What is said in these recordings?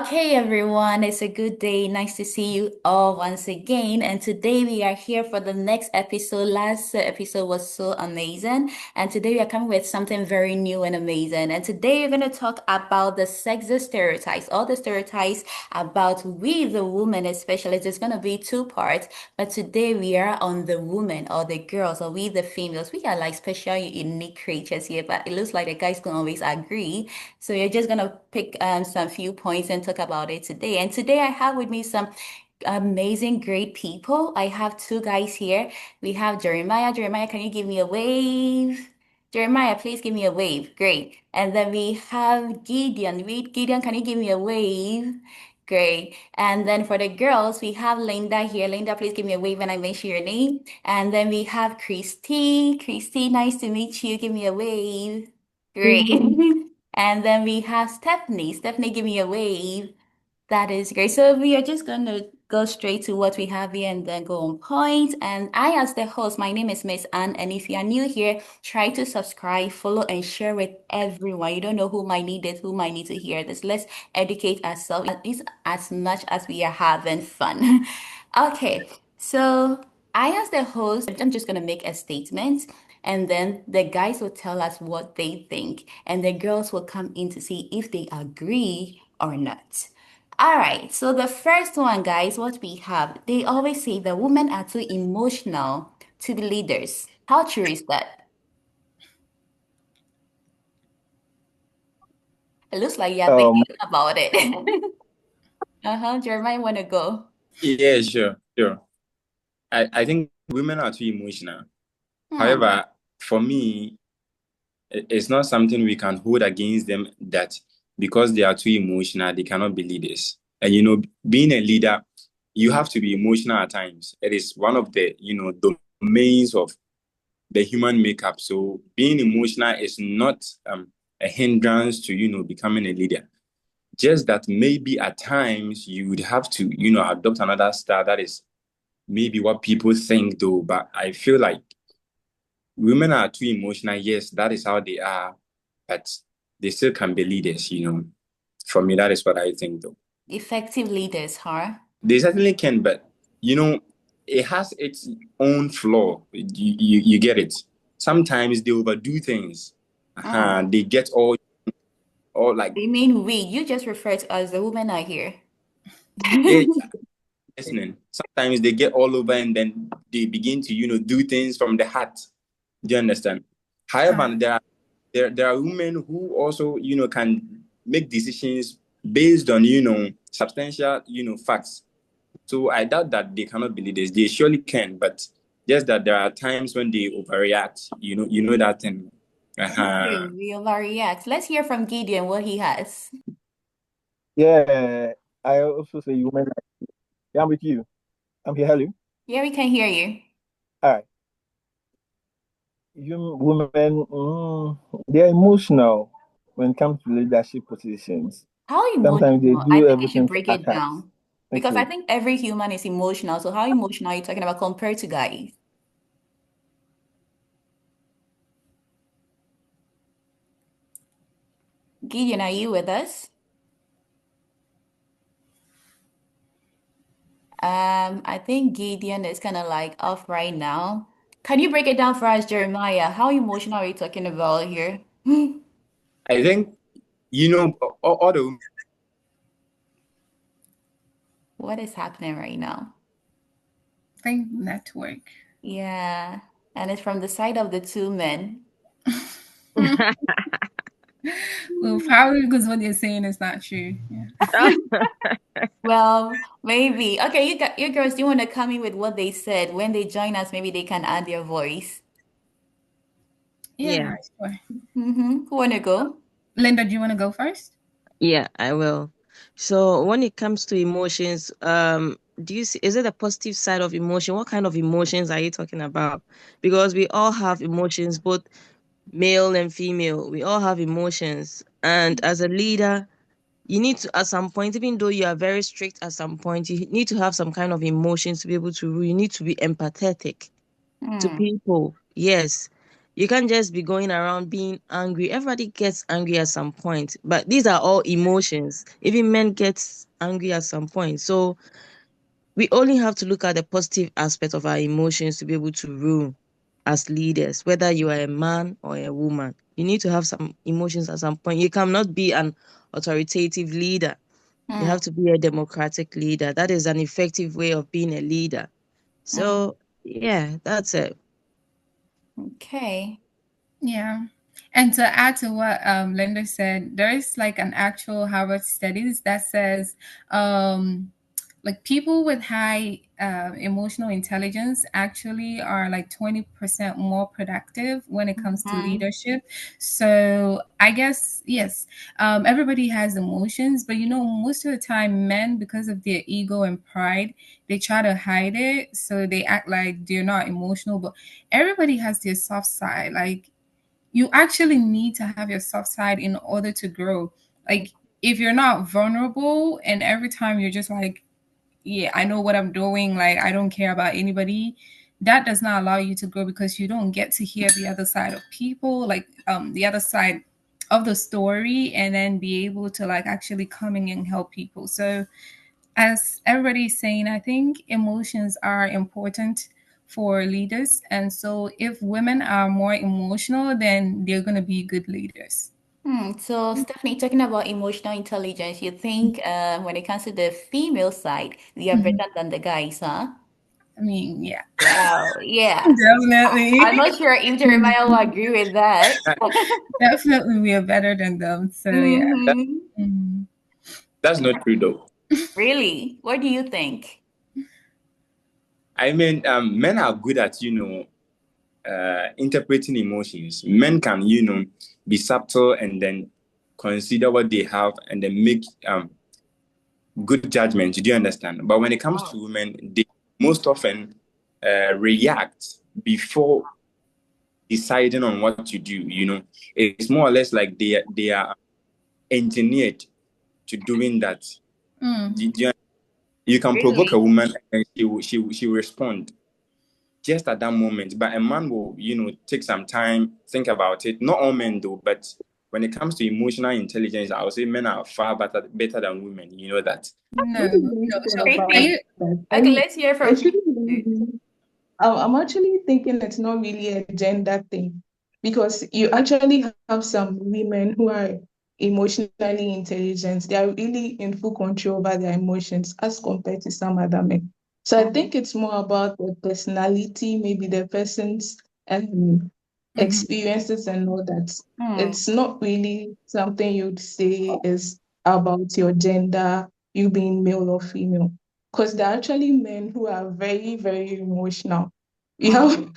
Okay, everyone, it's a good day. Nice to see you all once again. And today we are here for the next episode. Last episode was so amazing. And today we are coming with something very new and amazing. And today we're going to talk about the sexist stereotypes, all the stereotypes about we, the women, especially. There's going to be two parts. But today we are on the women or the girls or we, the females. We are like special, unique creatures here, but it looks like the guys can always agree. So you're just gonna pick some few points and talk about it today. And today I have with me some amazing, great people. I have two guys here. We have Jeremiah. Jeremiah, can you give me a wave? Jeremiah, please give me a wave. Great. And then we have Gideon. Gideon, can you give me a wave? Great. And then for the girls, we have Linda here. Linda, please give me a wave when I mention your name. And then we have Christy. Christy, nice to meet you. Give me a wave. Great. And then we have Stephanie. Stephanie, give me a wave. That is great. So we are just going to go straight to what we have here and then go on point. And I, as the host, my name is Miss Anne. And if you are new here, try to subscribe, follow, and share with everyone. You don't know who might need it, who might need to hear this. Let's educate ourselves at least as much as we are having fun. Okay, so I, as the host, I'm just going to make a statement. And then the guys will tell us what they think, and the girls will come in to see if they agree or not. All right, so the first one, guys, what we have, they always say the women are too emotional to be leaders. How true is that? It looks like you're Um, thinking about it. Jeremiah, want to go? Yeah, sure. I think women are too emotional. Hmm. However, for me, it's not something we can hold against them that because they are too emotional, they cannot be leaders. And being a leader, you have to be emotional at times. It is one of the, domains of the human makeup. So being emotional is not a hindrance to, becoming a leader. Just that maybe at times you would have to, adopt another style that is maybe what people think though, but I feel like women are too emotional. Yes, that is how they are, but they still can be leaders. For me, that is what I think though. Effective leaders, huh? They certainly can, but it has its own flaw. You get it. Sometimes they overdo things. Hmm. They get all like You mean we? You just referred to us, the women are here. yeah, listening. Sometimes they get all over and then they begin to, do things from the heart. Do you understand? However, there are women who also, can make decisions based on, substantial, facts. So I doubt that they cannot be leaders. They surely can, but just that there are times when they overreact. You know that thing. Uh-huh. True, we overreact. Let's hear from Gideon what he has. yeah, I also say women. Yeah, I'm with you. I'm here. Hello. Yeah, we can hear you. All right. You women, they're emotional when it comes to leadership positions. How Sometimes they emotional? I do think you should everything for break it others. down because I Okay. think every human is emotional. So how emotional are you talking about compared to guys? Gideon, are you with us? I think Gideon is kind of like off right now. Can you break it down for us, Jeremiah? How emotional are you talking about here? I think, all the What is happening right now? Think network. Yeah, and it's from the side of the two men. Well, probably because what they're saying is not true. Yeah. Well, maybe. Okay, you girls, do you want to come in with what they said? When they join us, maybe they can add their voice. Yeah, Yeah, sure. Who wanna go? Linda, do you want to go first? yeah, I will. So when it comes to emotions, do you see, is it a positive side of emotion? What kind of emotions are you talking about? Because we all have emotions, both male and female. We all have emotions. And as a leader, you need to, at some point, even though you are very strict at some point, you need to have some kind of emotions to be able to rule. You need to be empathetic to Hmm. people. Yes. You can't just be going around being angry. Everybody gets angry at some point, but these are all emotions. Even men get angry at some point. So we only have to look at the positive aspect of our emotions to be able to rule as leaders, whether you are a man or a woman. You need to have some emotions at some point. You cannot be an authoritative leader. You have to be a democratic leader. That is an effective way of being a leader. So, yeah, that's it. Okay. Yeah. And to add to what Linda said, there is like an actual Harvard studies that says like people with high emotional intelligence actually are like 20% more productive when it comes to leadership. So I guess, yes, everybody has emotions, but most of the time men, because of their ego and pride, they try to hide it. So they act like they're not emotional, but everybody has their soft side. Like, you actually need to have your soft side in order to grow. Like, if you're not vulnerable and every time you're just like, yeah, I know what I'm doing, like I don't care about anybody, that does not allow you to grow, because you don't get to hear the other side of people, like the other side of the story, and then be able to like actually come in and help people. So as everybody's saying, I think emotions are important for leaders. And so if women are more emotional, then they're going to be good leaders. So Stephanie, talking about emotional intelligence, you think when it comes to the female side, they are Mhm. better than the guys, huh? I mean, yeah, Wow, yeah. definitely. I'm not sure if Jeremiah will agree with that. Definitely we are better than them. So yeah. Hmm. Mhm. That's not true though. Really? What do you think? I mean, men are good at, interpreting emotions. Men can, be subtle and then consider what they have and then make good judgment. Do you understand? But when it comes Oh. to women, they most often react before deciding on what to do. It's more or less like they are engineered to doing that. Mm. You can provoke a Really? woman and she will respond just at that moment. But a man will, take some time, think about it. Not all men do, but when it comes to emotional intelligence, I would say men are far better than women. You know that. No, Not even no. sure So are about Tracy? you? that. I Okay, mean, let's hear from it Tracy. shouldn't really be. I'm actually thinking it's not really a gender thing because you actually have some women who are emotionally intelligent. They are really in full control over their emotions as compared to some other men. So I think it's more about the personality, maybe the person's um, Mhm. experiences and all that. Hmm. It's not really something you'd say is about your gender, you being male or female. Because there are actually men who are very, very emotional. You Hmm. have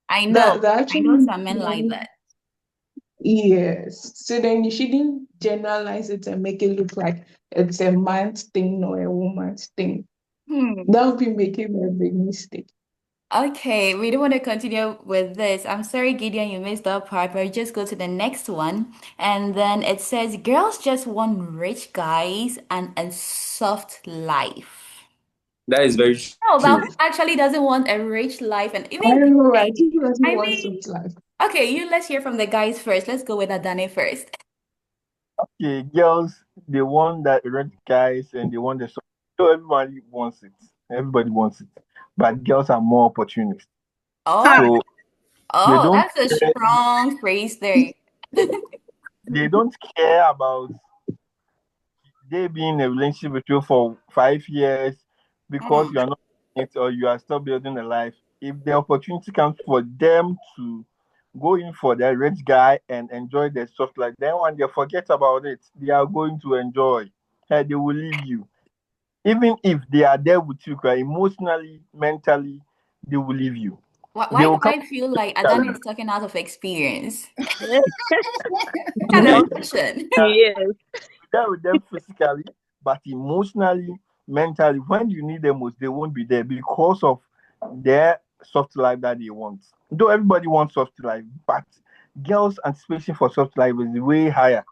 I know. that I know actually some men like that. yes. So then you shouldn't generalize it and make it look like it's a man's thing or a woman's thing. Hmm. That would be making a big mistake. Okay, we don't want to continue with this. I'm sorry, Gideon, you missed that part, but just go to the next one. And then it says, girls just want rich guys and a soft life. That is very No, but true. who actually doesn't want a rich life and I even don't know, right? hey, Who doesn't I want mean, such life? okay, let's hear from the guys first. Let's go with Adane first. Okay, girls, they want that red guys and they want the soft. So everybody wants it. Everybody wants it. But girls are more opportunists. Ha. Oh, So they oh, don't that's a care, strong phrase there. they don't care about they being in a relationship with you for 5 years because Mm. you are not in it or you are still building a life. If the opportunity comes for them to go in for the rich guy and enjoy the stuff like that, when they forget about it, they are going to enjoy. Hey, they will leave you. Even if they are there with you, emotionally, mentally, they will leave you. They Why do will come I feel like Adane physically. is talking out of experience? You Kind will of not Like, question. Yes. be there with them physically, but emotionally, mentally, when you need them most, they won't be there because of their soft life that they want. Though everybody wants soft life, but girls' anticipation for soft life is way higher.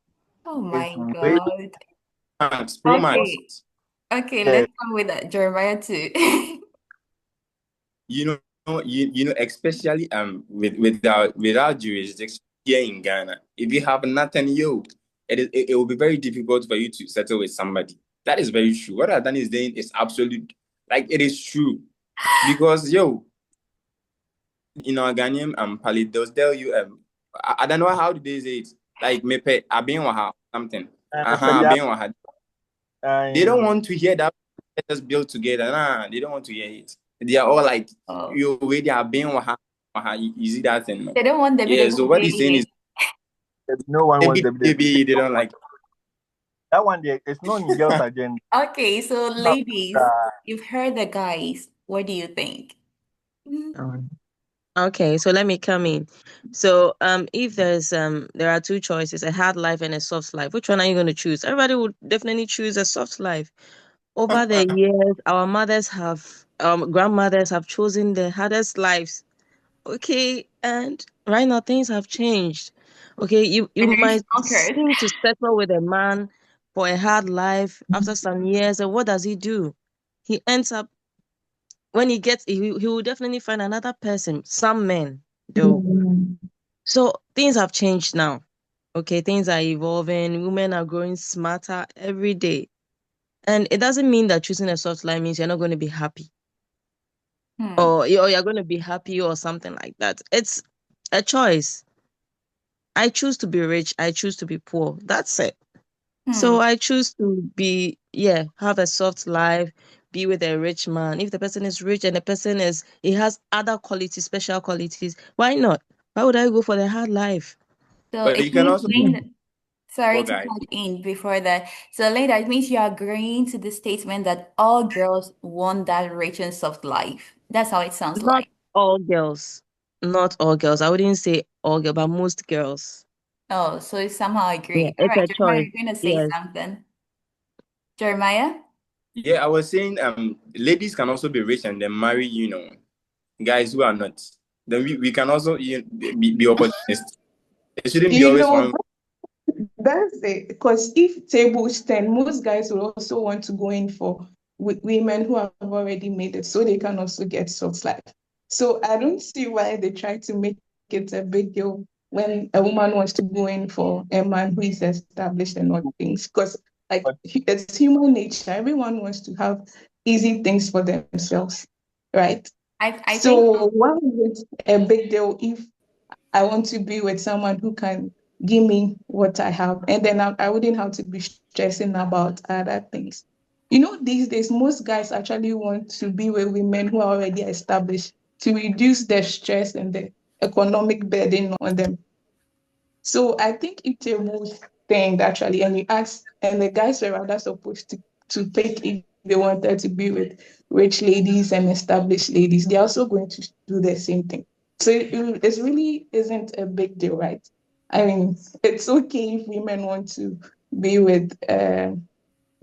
Oh It's my way God. Pro Okay. Max. Okay, uh, let's go with Jeremiah too. You know, especially with our jurisdiction here in Ghana, if you have nothing, it will be very difficult for you to settle with somebody. That is very true. What I've done is saying is absolute, like it is true, because in our Ghanaian palette, they'll tell you I don't know how do they say it, like mepe abin waha something. Yeah, Abin waha. They don't want to hear that. Let us build together. Nah, they don't want to hear it. They are all like, Oh, you way they are being waha. You see that thing, no? they don't want the Yeah. bit So what he's saying is, no one wants maybe they don't like. that one. There, it's not in girls' agenda. Okay, so No, ladies, you've heard the guys. What do you think? Okay, so let me come in. So if there are two choices, a hard life and a soft life, which one are you going to choose? Everybody would definitely choose a soft life. Over the years, our mothers have grandmothers have chosen the hardest lives. Okay, and right now things have changed. Okay, you Generation might conquered. seem to settle with a man for a hard life after some years, and what does he do? He ends up when he gets he will definitely find another person, some men though. So things have changed now. Okay, things are evolving, women are growing smarter every day. And it doesn't mean that choosing a soft life means you're not going to be happy Hmm. or you're going to be happy or something like that. It's a choice. I choose to be rich, I choose to be poor. That's it. Hmm. So I choose to have a soft life, be with a rich man. If the person is rich and the person he has other qualities, special qualities, why not? Why would I go for the hard life? So But it you can means, also Linda, sorry poor to guy. cut in before that. So, Linda, it means you're agreeing to the statement that all girls want that rich and soft life. That's how it sounds Not like. all girls. Not all girls. I wouldn't say all girls, but most girls. Oh, so you somehow Yeah, agree. All it's right, a Jeremiah, choice. you're going to say Yes. something. Jeremiah? Yeah, I was saying ladies can also be rich and then marry, guys who are not. Then we can also be opportunists. It shouldn't be You always know, one. that's it. Because if tables turn, most guys will also want to go in for women who have already made it, so they can also get soft life. So I don't see why they try to make it a big deal when a woman wants to go in for a man who is established and all things. Because like but it's human nature. Everyone wants to have easy things for themselves, right? I think So why is it a big deal if I want to be with someone who can give me what I have, and then I wouldn't have to be stressing about other things. You know, these days, most guys actually want to be with women who are already established to reduce the stress and the economic burden on them. So I think it's a good thing actually, and you ask, and the guys were rather supposed to pick if they wanted to be with rich ladies and established ladies. They're also going to do the same thing. So it really isn't a big deal, right? I mean, it's okay if women want to be with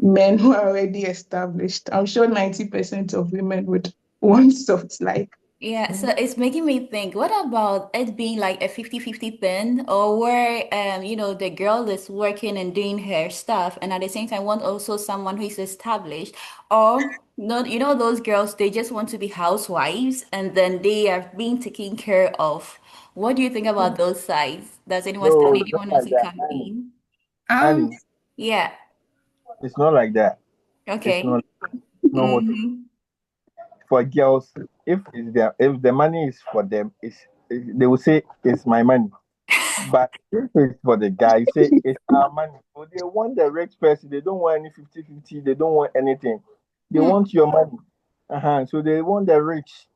men who are already established. I'm sure 90% of women would want soft like. yeah, so it's making me think, what about it being like a 50-50 thing, or where the girl is working and doing her stuff and at the same time want also someone who is established, or not, those girls, they just want to be housewives and then they are being taken care of. What do you think about those sides? Does anyone, no, Stephanie, it's not anyone wants like to that. come in? Um, Annie, Yeah, it's not like that. It's okay. not what Mm-hmm. for girls. If the money is for them, they will say it's my money. But if it's for the guy, say it's our money. So they want the rich person. They don't want any 50-50. They don't want anything. They Hmm. want your money. So they want the rich.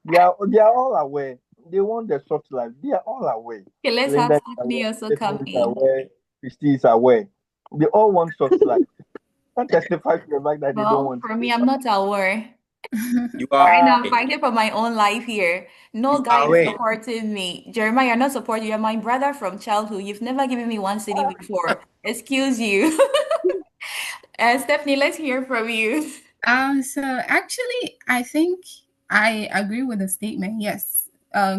They are all aware. They want the soft life. They are all aware. Okay, let's have Linda is Stephanie aware. also Stephanie come is in. aware. Christy is aware. They all want soft life. Can't testify to the fact that they don't Well, want for it. me, I'm not aware. You are Right now, Ah, I'm fighting for my own life here. No you guy are is aware. supporting me. Jeremiah, you're not supporting. You're my brother from childhood. You've never given me one city before. Excuse you. Stephanie, let's hear from you. so actually, I think I agree with the statement. Yes,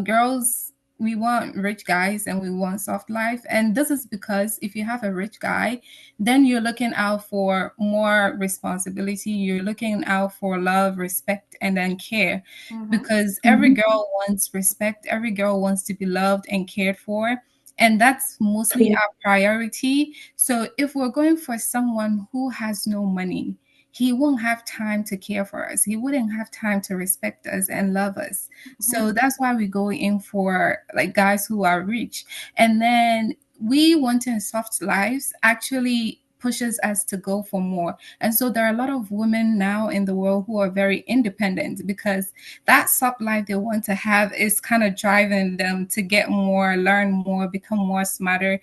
girls we want rich guys and we want soft life. And this is because if you have a rich guy, then you're looking out for more responsibility. You're looking out for love, respect, and then care. Because every girl wants respect, every girl wants to be loved and cared for. And that's mostly our priority. So if we're going for someone who has no money, he won't have time to care for us. He wouldn't have time to respect us and love us. So that's why we go in for like guys who are rich. And then we wanting soft lives actually pushes us to go for more. And so there are a lot of women now in the world who are very independent because that soft life they want to have is kind of driving them to get more, learn more, become more smarter.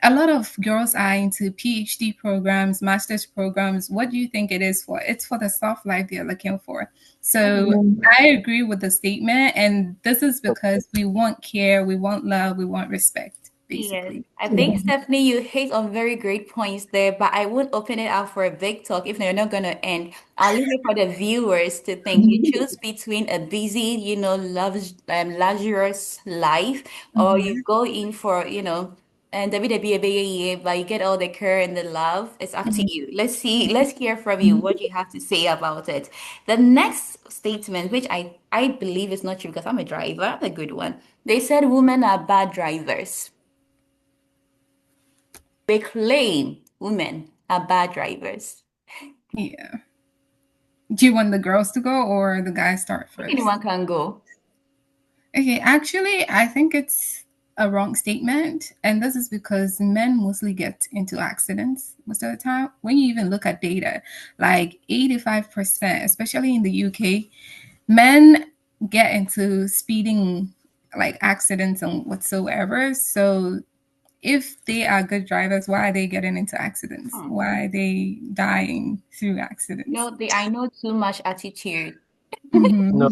A lot of girls are into PhD programs, master's programs. What do you think it is for? It's for the soft life they're looking for. So I agree with the statement. And this is because we want care, we want love, we want respect, Yes, basically. I think Stephanie, you hit on very great points there, but I would open it up for a big talk if you're not going to end. I'll leave it for the viewers to think. You choose between a busy, luxurious life, or you go in for, and WWE, but you get all the care and the love. It's up to you. Let's hear from you what you have to say about it. The next statement, which I believe is not true because I'm a driver, a good one. They said women are bad drivers. They claim women are bad drivers. Yeah. Do you want the girls to go or the guys start first? Anyone can go. Okay, actually, I think it's a wrong statement. And this is because men mostly get into accidents most of the time. When you even look at data, like 85%, especially in the UK, men get into speeding like accidents and whatsoever. So if they are good drivers, why are they getting into accidents? Why are they dying through accidents? No, I know too much attitude. No,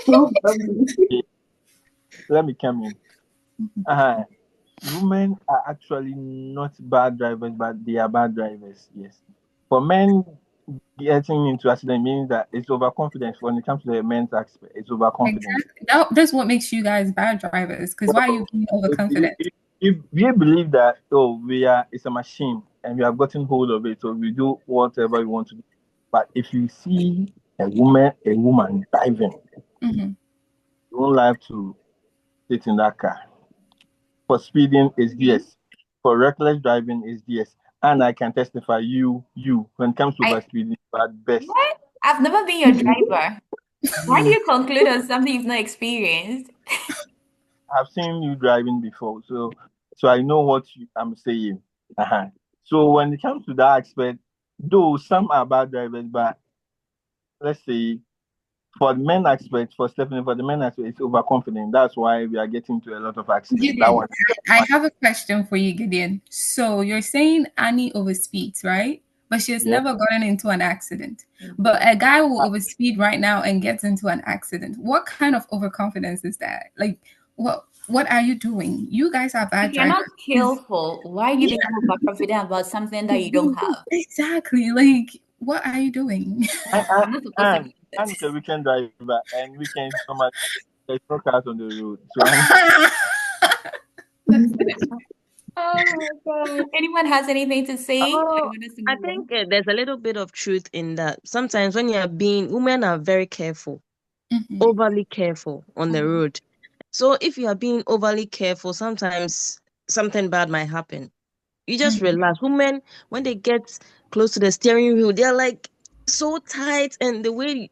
Probably. let me come in. Women are actually not bad drivers, but they are bad drivers. Yes. For men, getting into accident means that it's overconfidence. When it comes to the men's aspect, it's overconfidence. Exactly. That's what makes you guys bad drivers. Because why are you being overconfident? If we believe that it's a machine and we have gotten hold of it, so we do whatever we want to do. But if you see a woman driving, you won't like to sit in that car. For speeding is yes. For reckless driving is yes. And I can testify when it comes to overspeeding, you are best. What? I've never been your driver. Why do you conclude on something you've not experienced? I've seen you driving before, so I know what I'm saying. So when it comes to that aspect, though some are bad drivers, but let's say for the men aspect, for Stephanie, for the men aspect, it's overconfident. That's why we are getting to a lot of accidents. Gideon, That one. I have a question for you, Gideon. So you're saying Annie overspeeds, right? But she has never gotten into an accident. But a guy will overspeed right now and gets into an accident. What kind of overconfidence is that? Like, what are you doing? You guys are bad If you're drivers. not careful, why do you become overconfident about something that you don't have? Exactly. Like, what are you doing? I'm not supposed to And be it's a weekend driver, and weekends normally there's no cars on the road. So That's it. Oh my God. Anyone has anything to say? Oh, I think there's a little bit of truth in that. Sometimes when women are very careful, overly careful on the road. So if you are being overly careful, sometimes something bad might happen. You just relax. Women, when they get close to the steering wheel, they're like so tight, and the way,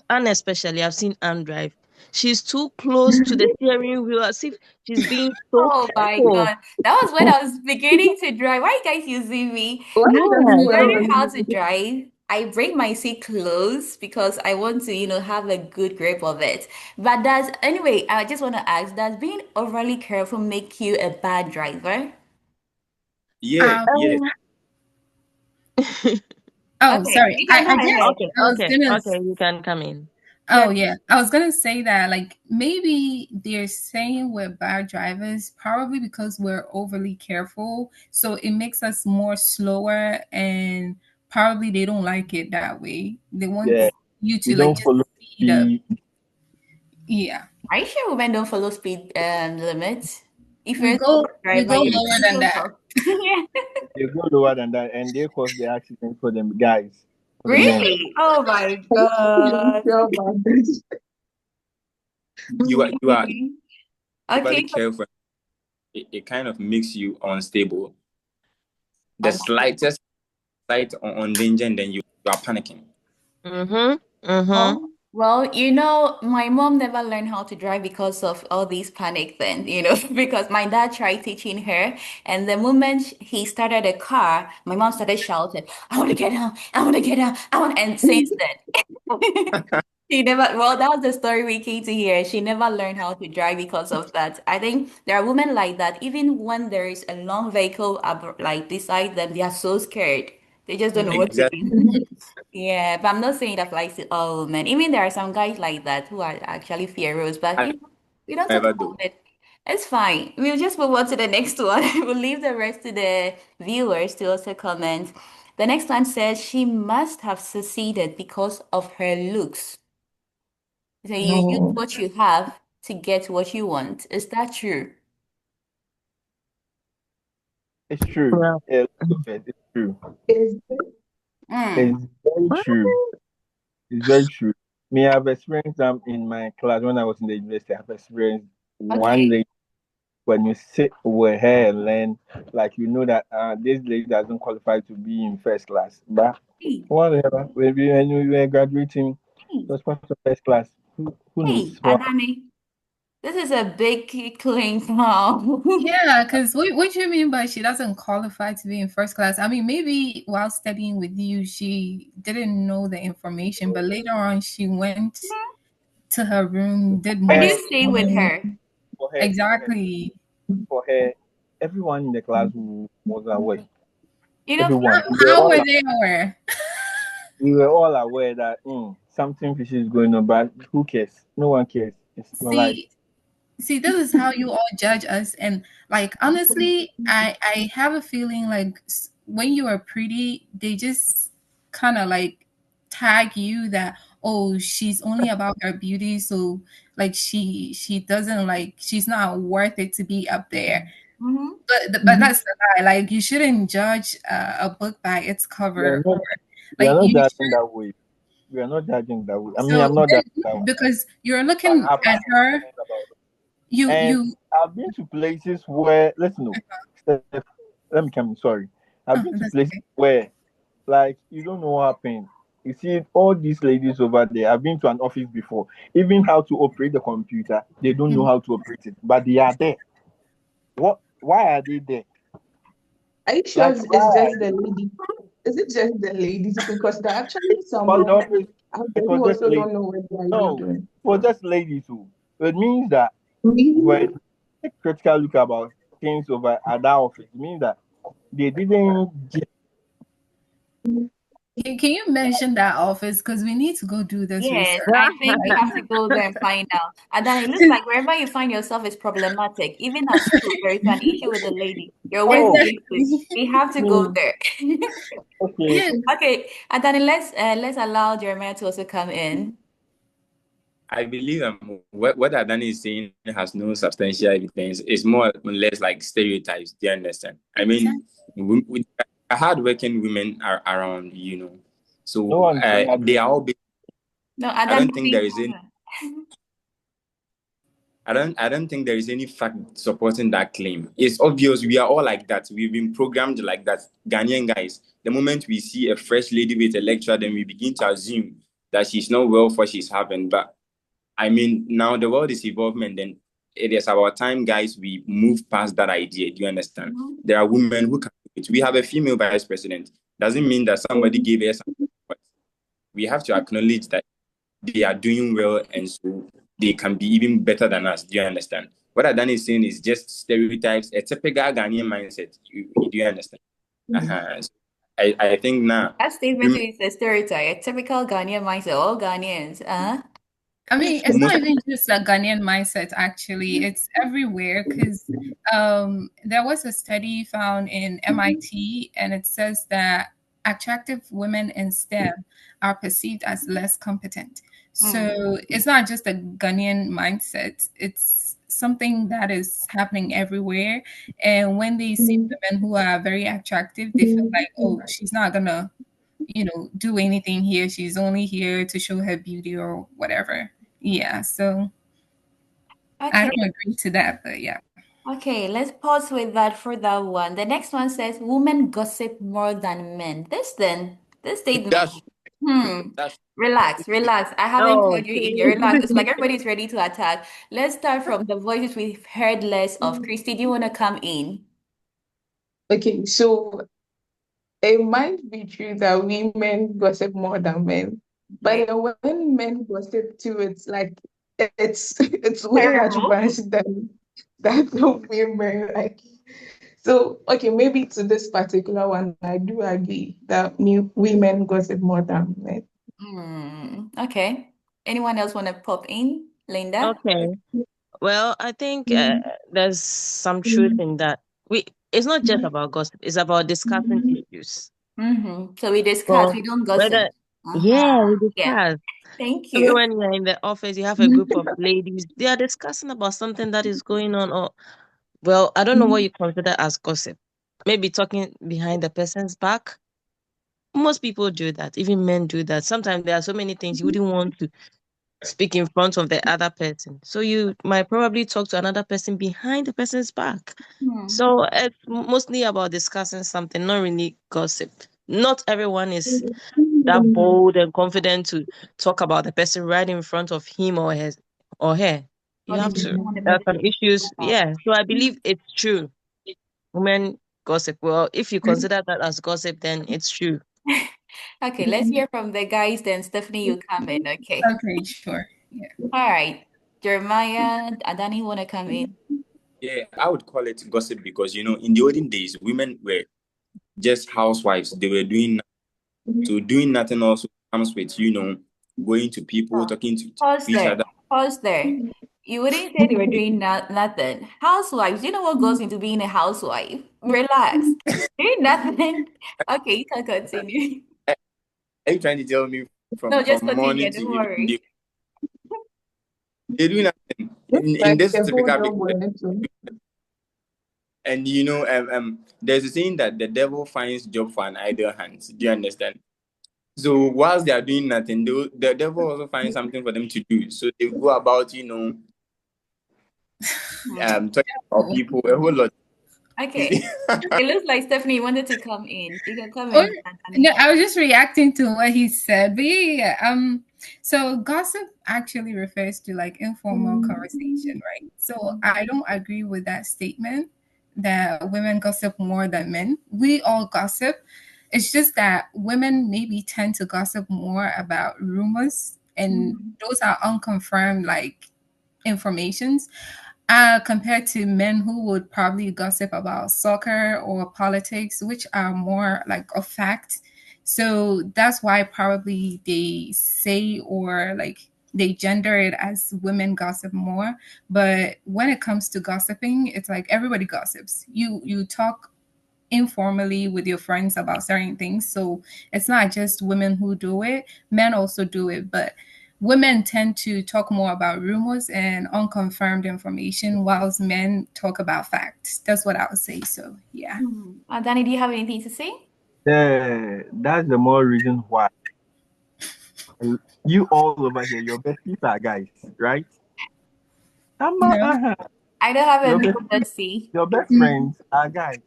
Anne especially, I've seen Anne drive. She's too close to the steering wheel, as if she's being so Oh my careful. God. That was when I was beginning to drive. Why are you guys using me? When I was Yeah. learning how to drive, I bring my seat close because I want to, have a good grip of it. But anyway, I just want to ask, does being overly careful make you a bad driver? Yeah, yes. Oh, Okay, sorry. you can go I guess ahead. Okay, I was okay, gonna. okay, you can come in. Oh yeah, I was gonna say that like maybe they're saying we're bad drivers probably because we're overly careful, so it makes us more slower, and probably they don't like it that way. They want yeah, you we to like don't just follow speed up. the Yeah, Are you sure women don't follow speed limits? If you're We a go safe we driver, go you're lower than so that. tough. Yeah. They go lower than that, and they cause the accident for them guys, for the men. Really? Oh my Are you really God. sure about this? You are Really? overly Okay. careful. It kind of makes you unstable. The Unstable. slightest slight on danger, and then you are panicking. Mm-hmm. Mm-hmm. Well, my mom never learned how to drive because of all these panic things, because my dad tried teaching her, and the moment he started a car, my mom started shouting, I want to get out, I want to get out, and since then, that was the story we came to hear. She never learned how to drive because of that. I think there are women like that, even when there is a long vehicle like beside them, they are so scared. They just don't know what to Exactly. do. Yeah, but I'm not saying that applies to all women. Even there are some guys like that who are actually fearers, but I we don't talk never about do. it. It's fine. We'll just move on to the next one. We'll leave the rest to the viewers to also comment. The next one says she must have succeeded because of her looks. So you use No. what you have to get what you want. Is that true? It's true. Well, Yeah, look of it, it's true. Is it? Mm. It's very true. It's very true. Me, I've experienced them in my class when I was in the university. I've experienced one Okay. lady when you sit with her and learn, like you know that this lady doesn't qualify to be in first class. But Hey, whatever, maybe when you were graduating, hey, it was part of first class. Who hey, knows? Well, Adani. This is a big claim now. Yeah, because what do you mean by she doesn't qualify to be in first class? I mean, maybe while studying with you, she didn't know the information, but later on, she went to her room, did Where do more her, you stay with studying. her? Exactly. for her, everyone in the class was aware. You know, Everyone, How were they aware? we were all aware that something fishy is going on, but who cares? No one cares. It's your life. See, see, this is how you all judge us. And like honestly, I have a feeling like when you are pretty, they just kind of like tag you that, oh, she's only about her beauty, so like she doesn't, like, she's not worth it to be up there. mhm. But that's the lie. Like, you shouldn't judge a book by its We are cover, or not, we are like not you judging should. that way. We are not judging that way. I mean, So I'm not then, judging that way. because you're But looking I've at had her, experience about it. you And you I've been to places where, let's know, Steph, let me come in, sorry. I've oh, been to that's places okay. where, like, you don't know what happened. You see, all these ladies over there, I've been to an office before, even how to operate the computer, they don't know Mm. how to operate it, but they are there. What? Why are they there? Are you sure Like, it's why are just they the there? lady? Is it just the ladies? Because there are actually some But the men office, out there it was who just also ladies. don't know what they are even No, doing. it was just ladies who. It means that when Really? you take critical look about things over at that office, it means that they didn't just Can you mention that office? Because we need to go do this Yes, research. I think we have to go there and find out. And then it looks like wherever you find yourself is problematic. Even at school, there is an issue with the lady. Your oh workplaces. Exactly. We have to go hmm, there. okay. Yeah. Okay, and then let's allow Jeremiah to also come in. I believe what Adani is saying has no substantial evidence. It's more or less like stereotypes. Do you understand? I mean, Exactly. we hardworking women are around, No so one is saying they are hardworking. all. No, I Adani, don't think please there is hold any. on. I don't think there is any fact supporting that claim. It's obvious we are all like that. We've been programmed like that. Ghanaian guys, the moment we see a fresh lady with a lecturer, then we begin to assume that she's not well for she's having. But I mean, now the world is evolving, then it is about time, guys, we move past that idea. Do you understand? Mhm, There are women who can do it. We have a female vice president. Doesn't mean that somebody gave us something, but we have to acknowledge that they are doing well, and so they can be even better than us. Do you understand? What Adan is saying is just stereotypes, a typical Ghanaian mindset. Do you understand? So I think now, that statement women, is a stereotype, a typical Ghanaian mindset. All Ghanaians, I mean, it's most not even just a Ghanaian mindset, actually. It's everywhere because there was a study found in MIT, and it says that attractive women in STEM are perceived as less competent. So it's not just a Ghanaian mindset. It's something that is happening everywhere. And when they see women who are very attractive, they feel like, oh, she's not gonna, do anything here. She's only here to show her beauty or whatever. Yeah. So I Okay. don't agree to that, but yeah. Okay, let's pause with that for that one. The next one says women gossip more than men. This statement. That's Hmm. that's Relax, relax. I haven't Oh, called you in here. Relax. It's like everybody's ready to attack. Let's start from the voices we've heard less of. Christy, do you want to come in? Okay, so it might be true that women gossip more than men, but Okay. then when men gossip too, it's like it's way Terrible. advanced than the women like. So okay, maybe to this particular one, I do agree that new women gossip more than men. Okay. Anyone else want to pop in? Linda? okay. Well, I think there's some truth in that. It's not just about gossip, it's about discussing issues. So we discuss, Well, we don't gossip. whether, yeah, we Yeah. discuss. Thank Maybe you. when you're in the office, you have a group of ladies, they are discussing about something that is going on, or, well, I don't know what you consider as gossip. Maybe talking behind the person's back. Most people do that. Even men do that. Sometimes there are so many things you wouldn't want to speak in front of the other person. So you might probably talk to another person behind the person's back. Hmm. So it's mostly about discussing something, not really gossip. Not everyone is that bold and confident to talk about the person right in front of him or his or her. You Or they have just to. want the There are person some to issues. talk about. Yeah. So I believe it's true. Women gossip. Well, if you consider that as gossip, then it's true. Okay, let's hear from the guys then. Stephanie, you come in. Okay. Okay, sure. Yeah. All right. Jeremiah, Adani, want to come in? yeah, I would call it gossip because in the olden days, women were just housewives. They were doing nothing also comes with going to people, talking to Pause each there. other. Pause there. You wouldn't say they were doing nothing. Housewives, you know what goes into being a housewife? Relax. Doing nothing. Okay, you can continue. Are you trying to tell me No, from just morning continue. to Don't evening worry. they do nothing Looks in like this a whole typical job we're into. and there's a saying that the devil finds job for an idle hands. Do you understand? So whilst they are doing nothing, the devil also finds something for them to do. So they go about Hmm. talking about people a whole lot. Okay. It looks like Stephanie wanted to come in. You can come Oh, in, no, Anthony. I was just reacting to what he said. But yeah. So gossip actually refers to like informal conversation, right? So I don't agree with that statement that women gossip more than men. We all gossip. It's just that women maybe tend to gossip more about rumors, and those are unconfirmed like informations, compared to men who would probably gossip about soccer or politics, which are more like a fact. So that's why probably they say, or like they gender it as women gossip more. But when it comes to gossiping, it's like everybody gossips. You talk informally with your friends about certain things. So it's not just women who do it, men also do it. But women tend to talk more about rumors and unconfirmed information, whilst men talk about facts. That's what I would say. So, yeah. Danny, do you have anything to say? That's the more reason why you all over here, your besties are guys, right? No. I don't have Your a best, male bestie. your best friends are guys,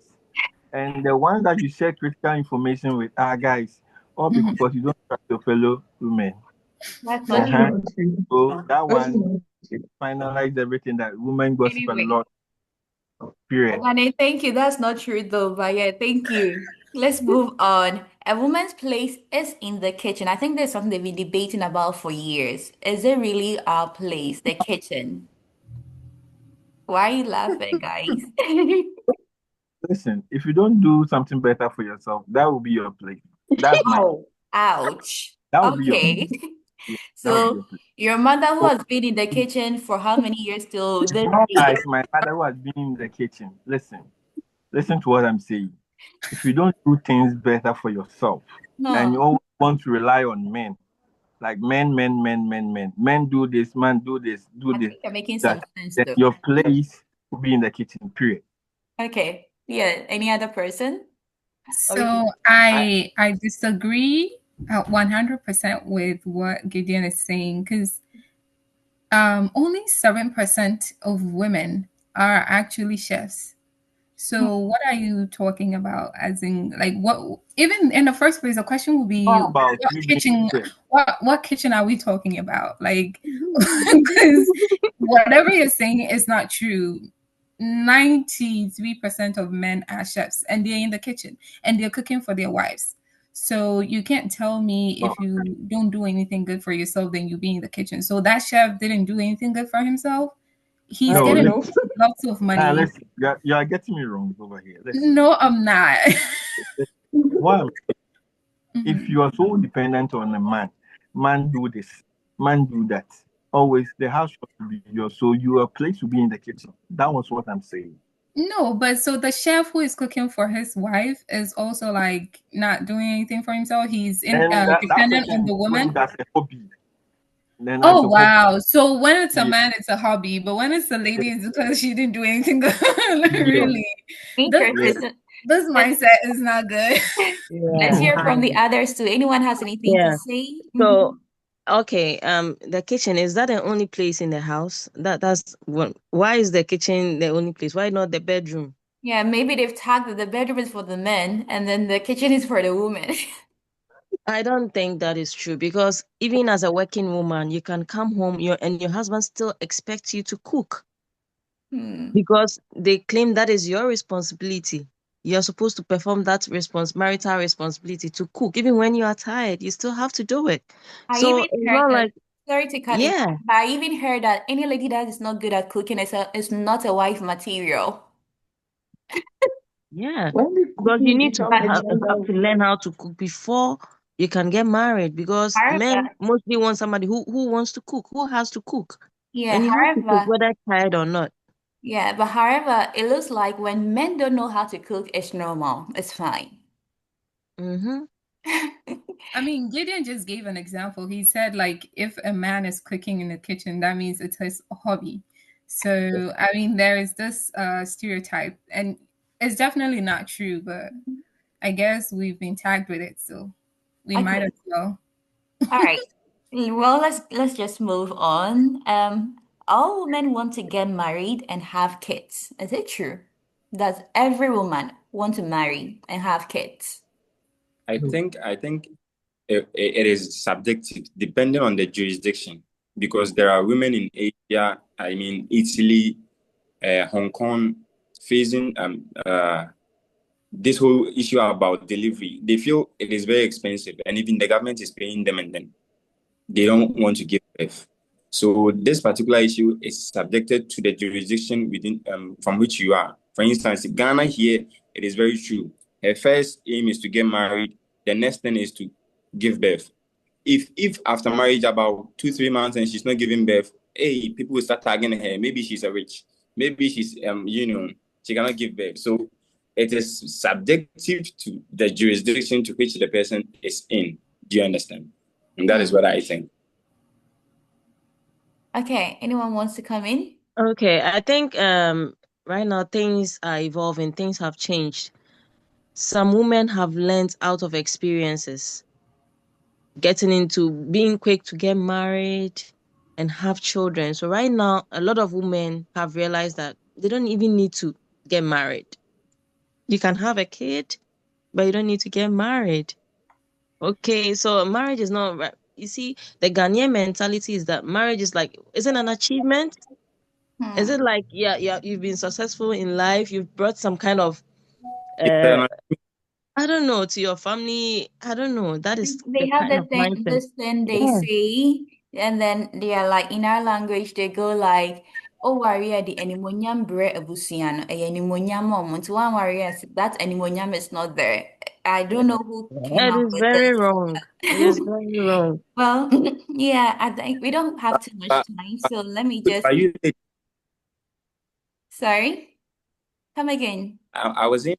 and the ones that you share critical information with are guys, all because you don't trust your fellow women. That's not That's true. Uh-huh. not true. So that That's one not true. finalized everything that women gossip a Anyway, lot. Period. Danny, thank you. That's not true though, but yeah, thank you. Let's move on. A woman's place is in the kitchen. I think there's something they've been debating about for years. Is it really our place, the kitchen? Why are you laughing, guys? Listen, if you don't do something better for yourself, that will be your place. That's my. Oh, ouch. That will be your. Okay. Yeah, that will be So your place. your mother who So, has been in the kitchen for how many years till this not day? like my mother who has been in the kitchen. Listen to what I'm saying. If you don't do things better for yourself, and No. you always want to rely on men, Like men do this, man do this, do I this, think you're making some that. sense Then though. your place will be in the kitchen. Period. Okay. Yeah. Any other person? So Okay. I disagree 100% with what Gideon is saying because only 7% of women are actually chefs. So what are you talking about? As in, like, what? Even in the first place, the question would be, How about what you being kitchen? there? What kitchen are we talking about? Like, because whatever you're saying is not true. 93% of men are chefs, and they're in the kitchen and they're cooking for their wives. So you can't tell me Oh, if you don't do anything good for yourself, then you be in the kitchen. So that chef didn't do anything good for himself. He's I no, don't getting know. lots of money. listen. You are getting me wrong over here. Listen. No, I'm not. Why? If Mhm. you are so dependent on a man, man do this, man do that. Always the house should be yours, so your place will be in the kitchen. That was what I'm saying. No, but so the chef who is cooking for his wife is also like not doing anything for himself. He's in And that dependent person on is the doing woman. it as a hobby. Then as Oh a hobby, wow! So when it's a yeah, man, it's a hobby, but when it's a lady, it's because she didn't do anything good. yeah, Really, this yeah. Interesting. So this let's mindset is not good. let's Yeah. hear from the others too. Anyone has anything to Yeah. say? So, okay, the kitchen, is that the only place in the house? That's one. Why is the kitchen the only place? Why not the bedroom? Yeah, maybe they've tagged that the bedroom is for the men and then the kitchen is for the women. I don't think that is true because even as a working woman, you can come home and your husband still expects you to cook Hmm. because they claim that is your responsibility. You're supposed to perform that marital responsibility to cook. Even when you are tired, you still have to do it. I So even it's heard not that, like, sorry to cut you, yeah, but I even heard that any lady that is not good at cooking is not a wife material. yeah. When the Because you cooking need to become a have gender, to learn how to cook before you can get married. Because men However, mostly want somebody who wants to cook, who has to cook. yeah, And you have to cook however, whether tired or not. yeah, but however, it looks like when men don't know how to cook, it's normal. It's fine. Mm-hmm. I mean, Gideon just gave an example. He said, like, if a man is cooking in the kitchen, that means it's his hobby. So, I mean, there is this stereotype, and it's definitely not true, but I guess we've been tagged with it, so we might Okay. as well. All right. Well, let's just move on. All women want to get married and have kids. Is it true? Does every woman want to marry and have kids? I think it is subjective depending on the jurisdiction because there are women in Asia, I mean Italy, Hong Kong, facing this whole issue about delivery. They feel it is very expensive, and even the government is paying them, and then they don't want to give birth. So this particular issue is subjected to the jurisdiction within from which you are. For instance, Ghana here, it is very true. Her first aim is to get married. The next thing is to give birth. If after marriage about 2 3 months and she's not giving birth, hey, people will start tagging her. Maybe she's a witch. Maybe she's she cannot give birth. So it is subjective to the jurisdiction to which the person is in. Do you understand? And that is Hmm. what I think. Okay, anyone wants to come in? Okay, I think right now things are evolving, things have changed. Some women have learned out of experiences, getting into being quick to get married and have children. So right now, a lot of women have realized that they don't even need to get married. You can have a kid, but you don't need to get married. Okay, so marriage is not right. You see, the Ghanaian mentality is that marriage is like, isn't an achievement? Is it Hmm. like, yeah, yeah, you've been successful in life, you've brought some kind of, Is uh, there I don't know, to your family. I don't know. That is They the have kind the of thing, mindset. this thing they Yeah. say, and then they are like in our language, they go like, "Oh, warrior, the animonyam bre abusiano, a animonyam moment. One warrior, that animonyam is not there." I don't know who came It up is with very this. wrong. It is very wrong. Well, yeah, I think we don't have too much but, time, so let me but just, are you sorry, come again. I was saying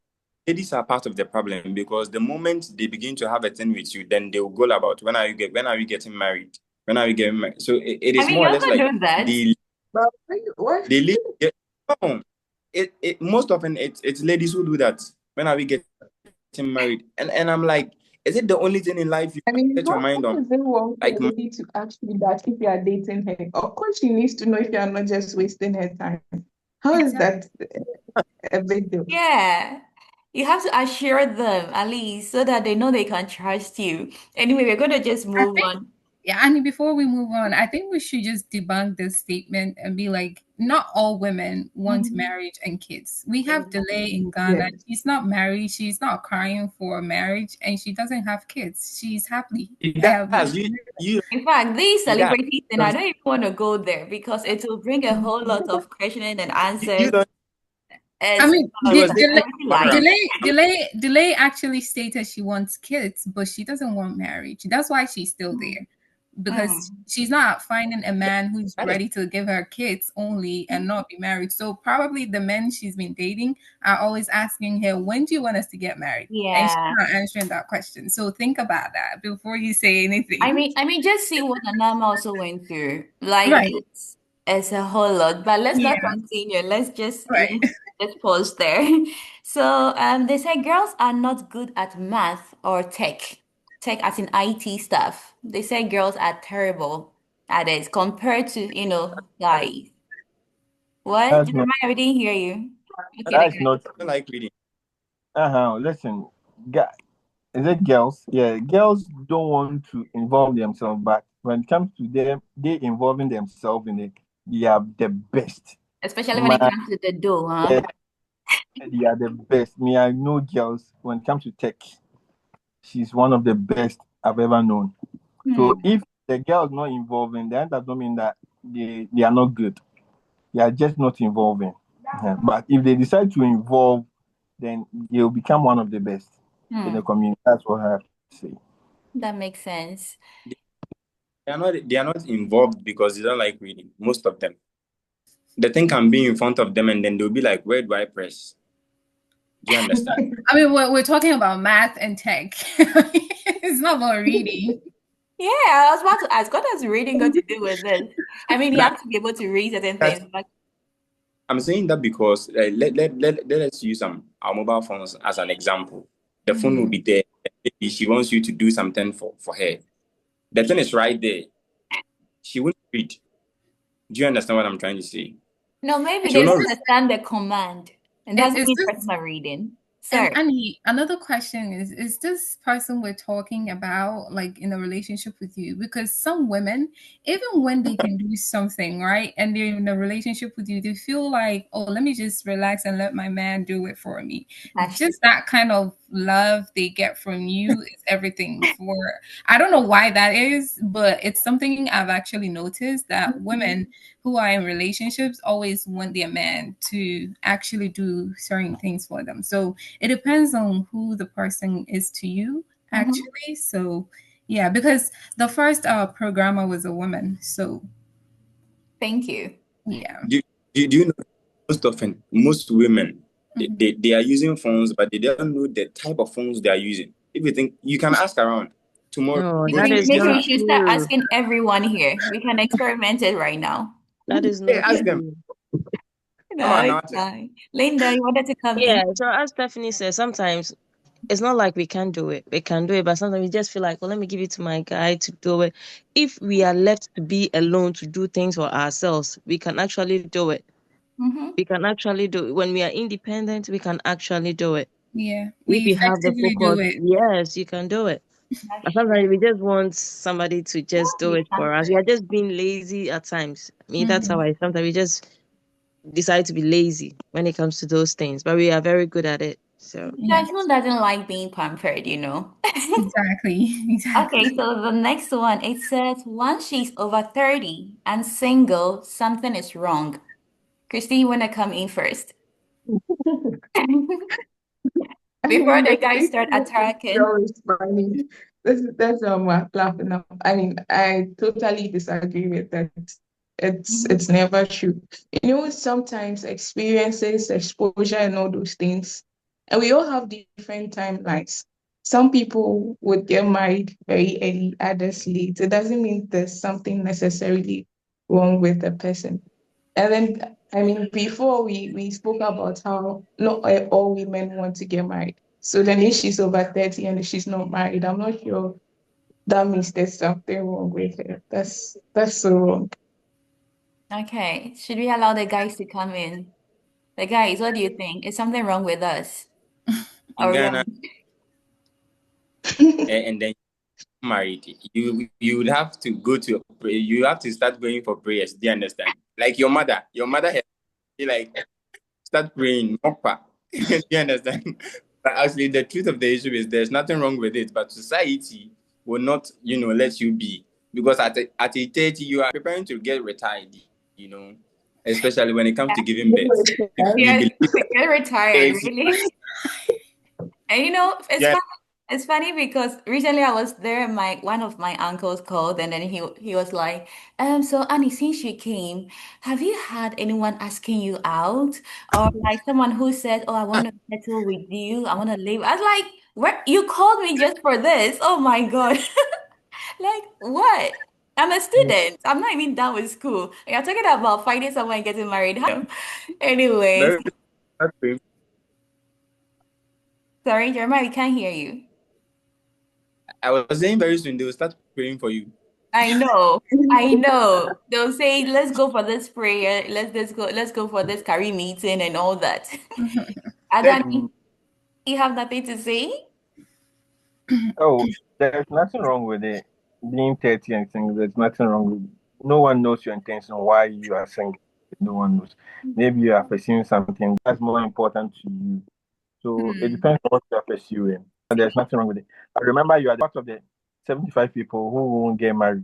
ladies are part of the problem because the moment they begin to have a thing with you, then they will go about when are you getting married? When are you getting married? So it I is mean, more you or less also like do that. But why? they leave. No, most often it's ladies who do that. When are we getting married? And I'm like, is it the only thing in life you I mean, set your mind how on? is it wrong for Like a lady to ask you that if you are dating her? Of course, she needs to know if you are not just wasting her time. How is that a big deal? Yeah. You have to assure them at least so that they know they can trust you. Anyway, we're going to just I move think, on. yeah, Annie, before we move on, I think we should just debunk this statement and be like, not all women want Mhm. marriage and kids. We have Delay in Ghana. Yes. She's not married. She's not crying for marriage, and she doesn't have kids. She's happy. it does. You In fact, these it does. celebrities, and I don't even want to go there because it will bring a whole lot of questioning and You answers. don't. I It's mean, She was dating celebrity life. Abraham. Delay actually stated she wants kids, but she doesn't want marriage. That's why she's still there. Because Mm. she's not finding a man who's That is ready to give her kids only and not be married. So probably the men she's been dating are always asking her, when do you want us to get married? And she's Yeah. not answering that question. So think about that before you say anything. Just see what Anama also went through. Like Right. it's a whole lot. But let's Yeah. not continue. Let's Right. just pause there. So they say girls are not good at math or tech. Tech as in IT stuff. They say girls are terrible at it compared to, guys. What? That's not. Jeremiah, I didn't hear you. Okay, the That's guy. not. I don't like reading. Listen, is it girls? Yeah, girls don't want to involve themselves, but when it comes to them, they involving themselves in it. They are the best. Especially when it Man, comes to the dough, huh? yeah, they are the best. Me, I know girls when it comes to tech. She's one of the best I've ever known. So Hmm. if the girl is not involving, then that don't mean that they are not good. They are just not involving. But if they decide to involve, then they'll become one of the best in the Hmm. community. That's what I have to say. That makes sense. They are not involved because they don't like reading. Most of them. The thing can be in front of them and then they'll be like, where do I press? Do you understand? I mean, we're talking about math and tech. It's not about reading. Yeah, I was about to ask, what has reading got to do with this? I mean, you Now, have to be able to read certain that's, things, but I'm saying that because let us use our mobile phones as an example. The phone will Mhm. be there. Maybe she wants you to do something for her. The thing is right there. She won't read. Do you understand what I'm trying to say? No, maybe She they will don't not read. understand the command. It Is, doesn't is mean this personal reading. And Sorry. Annie, another question is this person we're talking about like in a relationship with you? Because some women, even when they can do something, right, and they're in a relationship with you, they feel like, oh, let me just relax and let my man do it for me. Actually. Just that kind of love they get from you is everything for I don't know why that is, but it's something I've actually noticed that women who are in relationships always want their man to actually do certain things for them. So it depends on who the person is to you, Mhm. actually. So, yeah, because the first programmer was a woman. So, Thank you. yeah. Do you know most women Mhm. they are using phones, but they don't know the type of phones they are using. If you think you can ask around tomorrow, No, go that to is Maybe not we Instagram. should start true. asking everyone here. We can experiment it right now. That is Hey, not ask them. true. Come No, on it's now. fine. Linda, you wanted to come in? Yeah, so as Stephanie says, sometimes it's not like we can't do it. We can do it, but sometimes we just feel like, well, let me give it to my guy to do it. If we are left to be alone to do things for ourselves, we can actually do it. Mm-hmm. We can actually do it. When we are independent, we can actually do it. Yeah, If we you have the effectively do focus, it. yes, you can do it. That's But true. sometimes we just want somebody to just do Be it for us. We pampered. are just being lazy at times. I mean, that's how Mhm. I sometimes we just decide to be lazy when it comes to those things, but we are very good at it. So, Yeah, Guys, who doesn't like being pampered? exactly. Okay, Exactly. so the next one, it says once she's over 30 and single, something is wrong. Christy, you want to come in first? I Before mean, the the guys thing start with this attacking. girl is funny. That's laughing now. I mean, I totally disagree with that. It's Mhm. never true. Sometimes experiences, exposure, and all those things And we all have different timelines. Some people would get married very early, others late. It doesn't mean there's something necessarily wrong with the person. And then, I mean, before we spoke about how not all women want to get married. So then if she's over 30 and she's not married, I'm not sure that means there's something wrong with her. That's so wrong. Okay, should we allow the guys to come in? The guys, what do you think? Is something wrong with us? In Or Ghana, wrong? and then married, you would have to go to you have to start going for prayers. Do you understand? Like your mother has to like start praying. Mokpa. Do you understand? But actually, the truth of the issue is there's nothing wrong with it, but society will not, let you be, because at a 30 you are preparing to get retired. Especially when it comes to giving birth. We Yes, believe to get retired, it's really. And it's yeah. funny. It's funny because recently I was there and my one of my uncles called and then he was like, so Annie, since you came, have you had anyone asking you out? Or like someone who said, oh, I want to settle with you, I want to live. I was like, where you called me just for this? Oh my God. Like what? I'm a student. I'm not even done with school. You're talking about finding someone and getting married. Anyways, Very very- sorry, Jeremiah, we can't hear you. I was saying very soon they will start praying for you. I know. I know. They'll say, let's go for this prayer. Let's go for this curry meeting and all that. Adani, Then, you have nothing to say? oh, there's nothing wrong with it. Being 30 and single, there's nothing wrong with it. No one knows your intention, why you are single. No one knows. Maybe you are pursuing something that's more important to you. So it Hmm, depends on what you are pursuing. And there's nothing wrong with it. But remember, you are part of the 75 people who won't get married.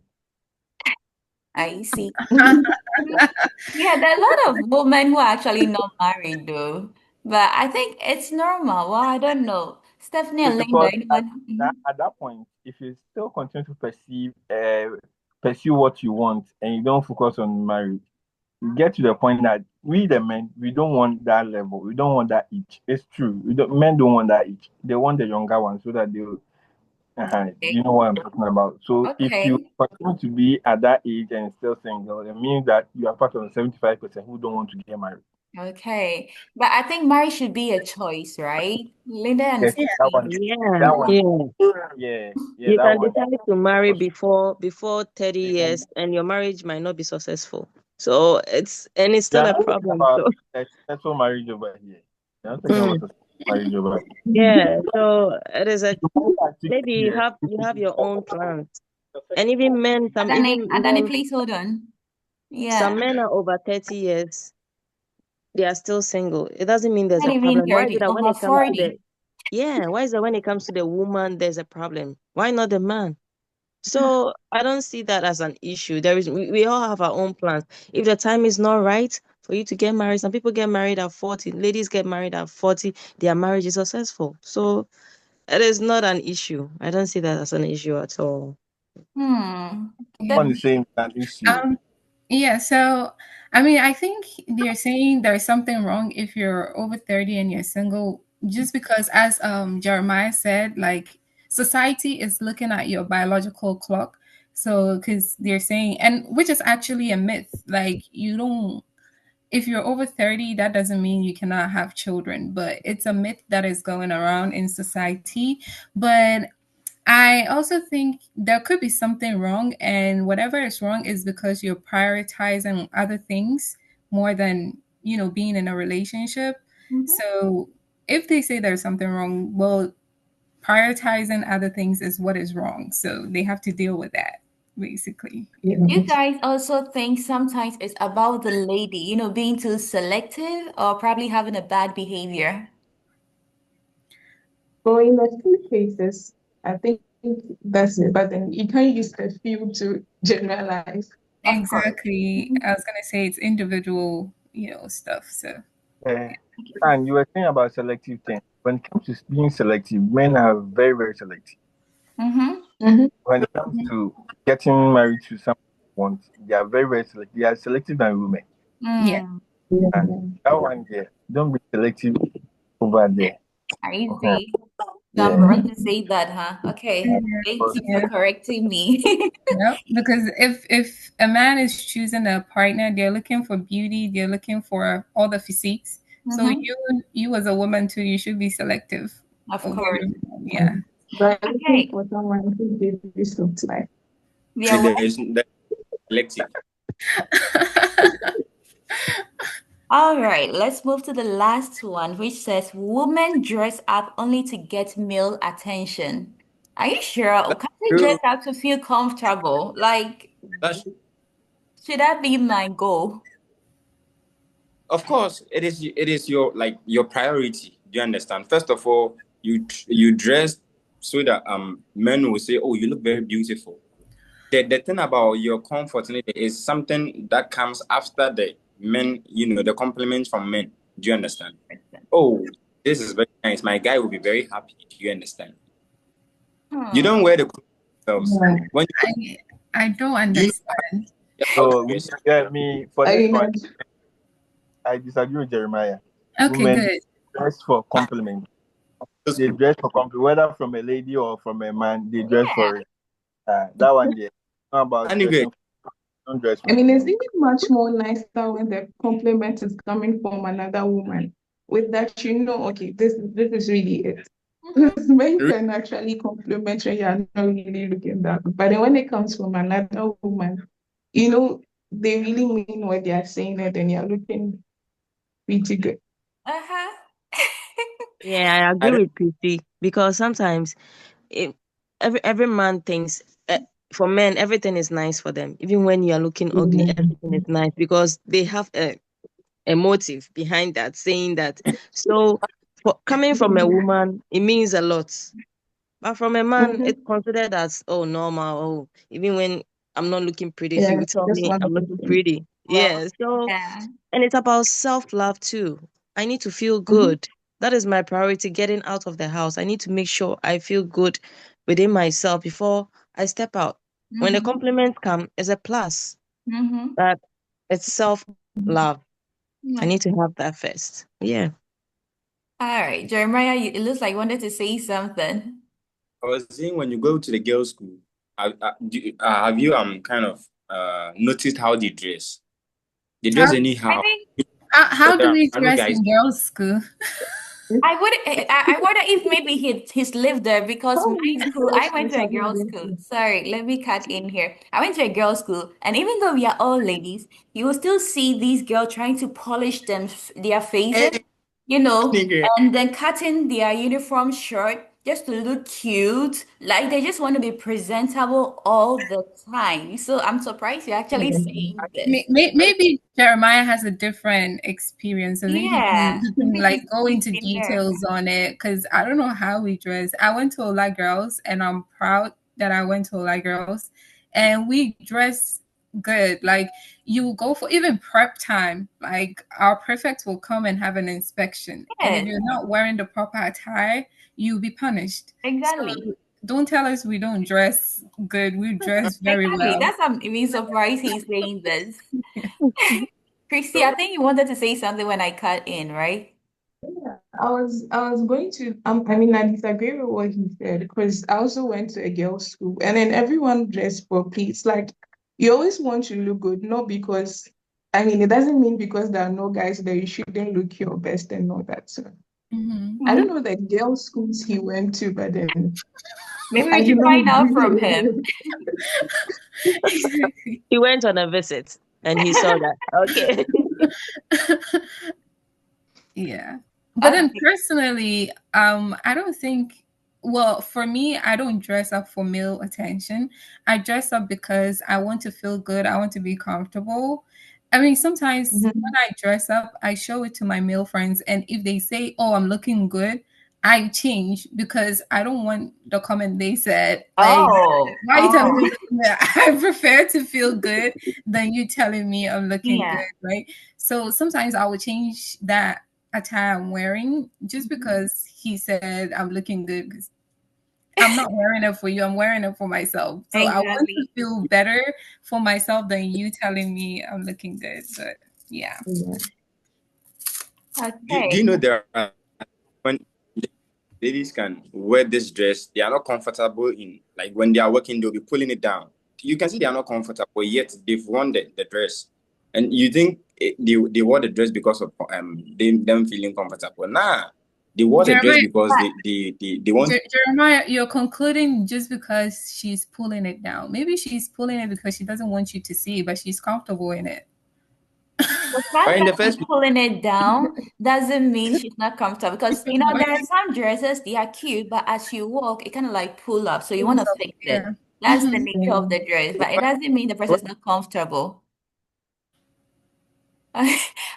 I see. Yeah, there are a lot of women who are actually not married though. But I think it's normal. Well, I don't know. Stephanie and Linda, Because anyone? Mhm. at that point, if you still continue to pursue what you want and you don't focus on marriage, you get to the point that we the men, we don't want that level. We don't want that age. It's true. Men don't want that age. They want the younger one so that they'll Okay. you know what I'm talking about. So if you Okay. continue to be at that age and still single, it means that you are part of the 75% who don't want to get married. Okay. But I think marriage should be a choice, right? Linda and Yes, that Stephanie. one. Yeah, That one. yeah. Yeah, You that can one. decide to marry before 30 years and your marriage might not be successful. So it's We are still a not talking problem. about So a successful marriage over here. We are not talking mm, about a marriage over yeah, so it is a here. maybe you have your own plans. And even men, Adani, please hold on. some Yeah. men are over 30 years, they are still single. It doesn't mean there's Not a even problem. Why is it 30, that when over it comes to 40. why is that when it comes to the woman, there's a problem? Why not the man? So I don't see that as an issue. We all have our own plans. If the time is not right for you to get married, some people get married at 40, ladies get married at 40, their marriage is successful. So it is not an issue. I don't see that as an issue at all. Hmm. Yeah. One That is saying an issue. Yeah, so I mean, I think they're saying there's something wrong if you're over 30 and you're single, just because as Jeremiah said, like society is looking at your biological clock. So because they're saying, and which is actually a myth, like you don't, if you're over 30, that doesn't mean you cannot have children, but it's a myth that is going around in society. But I also think there could be something wrong, and whatever is wrong is because you're prioritizing other things more than, being in a relationship. Mhm. So if they say there's something wrong, well, prioritizing other things is what is wrong. So they have to deal with that, basically. Yeah. You guys also think sometimes it's about the lady, being too selective or probably having a bad behavior. But in a few cases, I think that's it. But then you can't use the few to generalize. Of course. Exactly. Mhm. I was gonna say it's individual, stuff. So Uh, and you were saying about selective thing. When it comes to being selective, men are very, very selective. Mm-hmm. Mhm. When it comes to getting married to someone they want, they are very, very selective. They are selective than women. yeah. Mm. Yeah. And that one there, don't be selective over there. I see. So I'm Yeah. wrong to say that, huh? Okay. Thank you for Yeah. correcting me. Yep. Because if a man is choosing a partner, they're looking for beauty, they're looking for all the physiques. So Mm-hmm. you as a woman too, you should be selective Of over course. yeah. But I'm looking Okay. for someone who gives looks like. We are what? That's selective. All right, let's move to the last one, which says women dress up only to get male attention. Are you sure? Or That's can't they dress true. up to feel comfortable? Like, That's should that be my goal? Of course, it is your like your priority. Do you understand? First of all, you dress so that men will say, "Oh, you look very beautiful." The thing about your comfort is something that comes after the men, the compliments from men. Do you understand? Oh, this is very nice. My guy will be very happy. Do you understand? You Hmm. don't wear the clothes themselves. Yeah. When I don't you know understand. how to So dress. yeah, me for I this know. one, I disagree with Jeremiah. Okay, Women good. dress for compliment. That's They good. dress for compliment, whether from a lady or from a man. They dress Yeah. for it. That one, there. Not about Anyway, dressing. Don't dress I for mean, it's compliment. even much more nicer when the compliment is coming from another woman. With that, okay, this is really it. Mm-hmm. Men can actually compliment when you're not really looking that good. But then when it comes from another woman, they really mean what they are saying, and then you're looking pretty good. Uh-huh. Yeah, I I agree don't. with Pretty because sometimes it, every man thinks for men everything is nice for them. Even when you are looking ugly, everything is nice because they have a motive behind that, saying that. So for coming from a woman, it means a lot. But from a man, Mhm. it's considered as normal. Oh, even when I'm not looking pretty, he Yeah, will tell just me one I'm of the looking things. pretty. Well, Yeah. So yeah. and it's about self-love too. I need to feel Mhm. good. That is my priority getting out of the house. I need to make sure I feel good within myself before I step out. When the Mm-hmm. compliments come, it's a plus. Mm-hmm. But it's self-love. I Yeah. need to have that first. Yeah. All right, Jeremiah, it looks like you wanted to say something. I was saying when you go to the girls' school, have you kind of noticed how they dress? They How dress I anyhow. think how do There we are no dress guys. in girls' school? I would I wonder if maybe he's lived there because Oh, my school, I girls' went schools to a have you girls' been school. to? Sorry, let me cut in here. I went to a girls' school, and even though we are all ladies, you will still see these girls trying to polish their faces, Anyway, and then cutting their uniform short just to look cute. Like they just want to be presentable all the time. So I'm surprised you're actually saying this. Maybe Jeremiah has a different experience, so maybe Yeah, he can maybe like he's go into been there. details on it because I don't know how we dress. I went to Ola Girls, and I'm proud that I went to Ola Girls, and we dress good. Like you go for even prep time, like our prefect will come and have an inspection, and if Yes, you're not wearing the proper attire, you'll be punished. So exactly. don't tell us we don't dress good. We dress very Exactly. well. That's I'm even surprised he's saying this. Christy, I think you wanted to say something when I cut in, right? Yeah, I was going to I mean I disagree with what he said because I also went to a girls' school and then everyone dressed properly. It's like you always want to look good, not because I mean it doesn't mean because there are no guys there you shouldn't look your best and all that. So Mhm. I don't Mhm. know the girls' schools he went to, but then Maybe we I did should not find out agree from with him. him. He went on a visit and he saw that. Okay. Yeah. But then Okay. personally, I don't think, well, for me, I don't dress up for male attention. I dress up because I want to feel good. I want to be comfortable. I mean, sometimes when Mhm. I dress up, I show it to my male friends, and if they say, "Oh, I'm looking good," I change because I don't want the comment they said, like, Oh, why are you telling me oh, looking good? I prefer to feel good than you telling me I'm looking good, yeah. right? So sometimes I would change that attire I'm wearing just because he said I'm looking good. 'Cause I'm not wearing it for you, I'm wearing it for myself. So I want to Exactly. feel better for myself than you telling me I'm looking good. But yeah. Yeah. do you Okay. know there are when ladies can wear this dress. They are not comfortable in, like when they are working, they'll be pulling it down. You can see they are not comfortable, yet they've worn the dress. And you think they wore the dress because of them feeling comfortable. Nah, they wore the dress Jeremiah, because they want. Jeremiah, you're concluding just because she's pulling it down. Maybe she's pulling it because she doesn't want you to see, but she's comfortable in it. The fact But in that the she's first place, pulling it down doesn't mean she's not comfortable because there are some dresses they are cute, but as you walk, it kind of like pull up, so you want to So, fix yeah. it. That's the Mhm. nature of the dress, but it doesn't mean the person is not comfortable.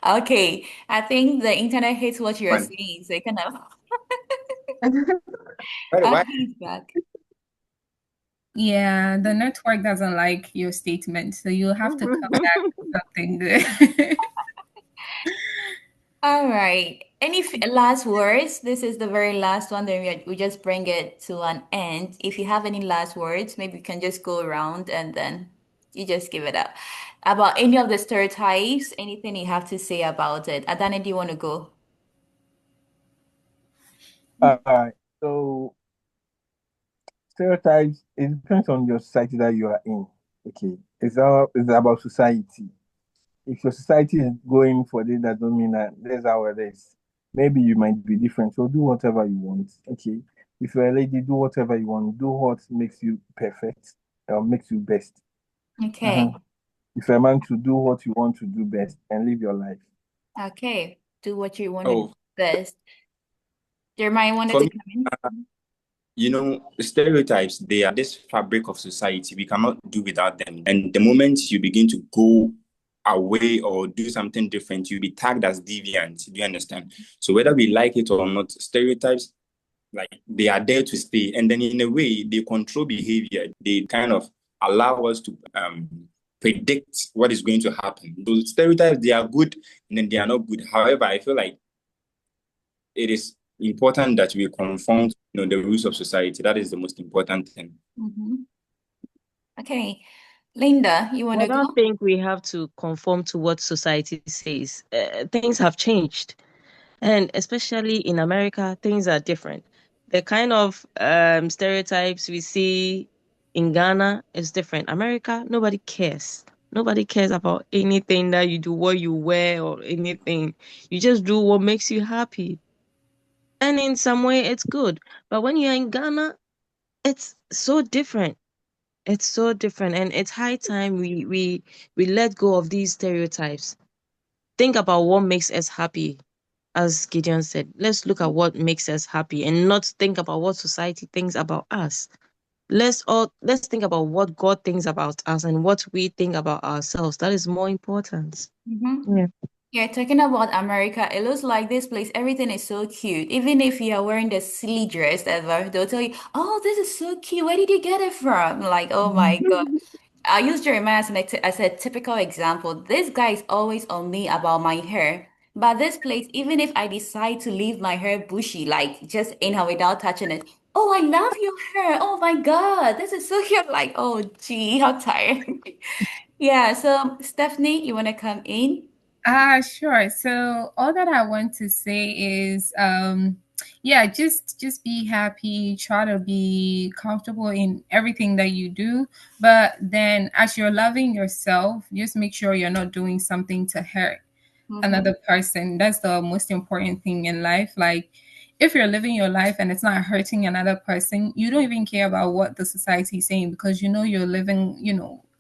Okay, I think the internet hates what you're why, saying, so it kind of why he's back. Yeah, the network doesn't like your statement, so you'll have to come back with something good. All right. Any last words? This is the very last one. Then we just bring it to an end. If you have any last words, maybe we can just go around and then you just give it up. About any of the stereotypes, anything you have to say about it. Adana, do you want to go? All right. So stereotypes, it depends on your society that you are in. Okay. It's about society. If your society is going for this, that don't mean that that's how it is. Maybe you might be different. So do whatever you want. Okay. If you're a lady, do whatever you want. Do what makes you perfect or makes you best. Uh-huh. Okay. If you're a man, to do what you want to do best and live your life. Okay. Do what you want to do oh, best. Jeremiah wanted for to me, come in. stereotypes, they are this fabric of society. We cannot do without them. And the moment you begin to go away or do something different, you'll be tagged as deviant. Do you understand? So whether we like it or not, stereotypes, like they are there to stay. And then in a way, they control behavior. They kind of allow us to predict what is going to happen. Those stereotypes, they are good and then they are not good. However, I feel like it is important that we conform to, the rules of society. That is the most important thing. Mhm. Okay. Linda, you want I to don't go? think we have to conform to what society says. Things have changed. And especially in America, things are different. The kind of stereotypes we see in Ghana is different. America, nobody cares. Nobody cares about anything that you do, what you wear, or anything. You just do what makes you happy. And in some way, it's good. But when you're in Ghana, it's so different. It's so different. And it's high time we let go of these stereotypes. Think about what makes us happy. As Gideon said, let's look at what makes us happy and not think about what society thinks about us. Let's think about what God thinks about us and what we think about ourselves. That is more important. Mm-hmm. Yeah. Yeah, talking about America, it looks like this place, everything is so cute. Even if you are wearing the silly dress ever, they'll tell you, oh, this is so cute. Where did you get it from? Like, oh my God. I use Jeremiah as a typical example. This guy is always on me about my hair. But this place, even if I decide to leave my hair bushy, like just anyhow without touching it, oh, I love your hair. Oh my God, this is so cute. Like, oh, gee, how tired. Yeah, so Stephanie, you want to come in? Sure. So all that I want to say is yeah, just be happy, try to be comfortable in everything that you do, but then as you're loving yourself, just make sure you're not doing something to hurt Mm-hmm. another person. That's the most important thing in life. Like, if you're living your life and it's not hurting another person, you don't even care about what the society is saying because you know you're living,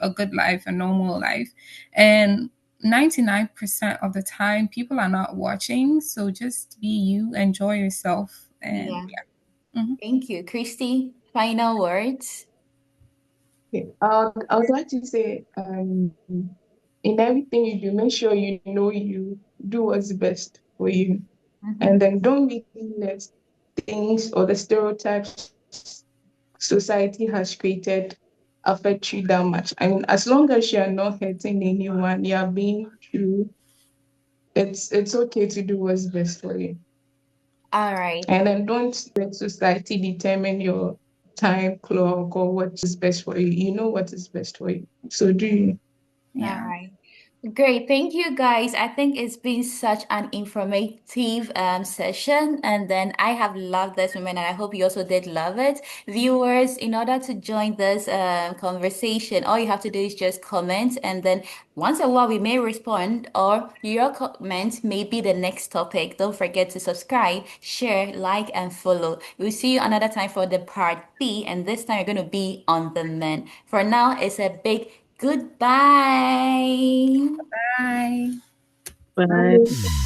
a good life, a normal life. And 99% of the time, people are not watching. So just be you, enjoy yourself. And Yeah. yeah. Mhm. Thank you. Christy, final words. Okay. I would like to say, in everything you do, make sure you know you do what's best for you. Mm-hmm. And then don't really let things or the stereotypes society has created affect you that much. I mean, as long as you're not hurting anyone, you're being true, it's okay to do what's best for you. All right. And then don't let society determine your time clock or what is best for you. You know what is best for you. So do you. All Yeah. right. Great, thank you guys. I think it's been such an informative session, and then I have loved this moment, and I hope you also did love it. Viewers, in order to join this conversation, all you have to do is just comment, and then once in a while we may respond, or your comment may be the next topic. Don't forget to subscribe, share, like, and follow. We'll see you another time for the part B, and this time you're going to be on the men. For now, it's a big goodbye. Bye. Bye. Bye.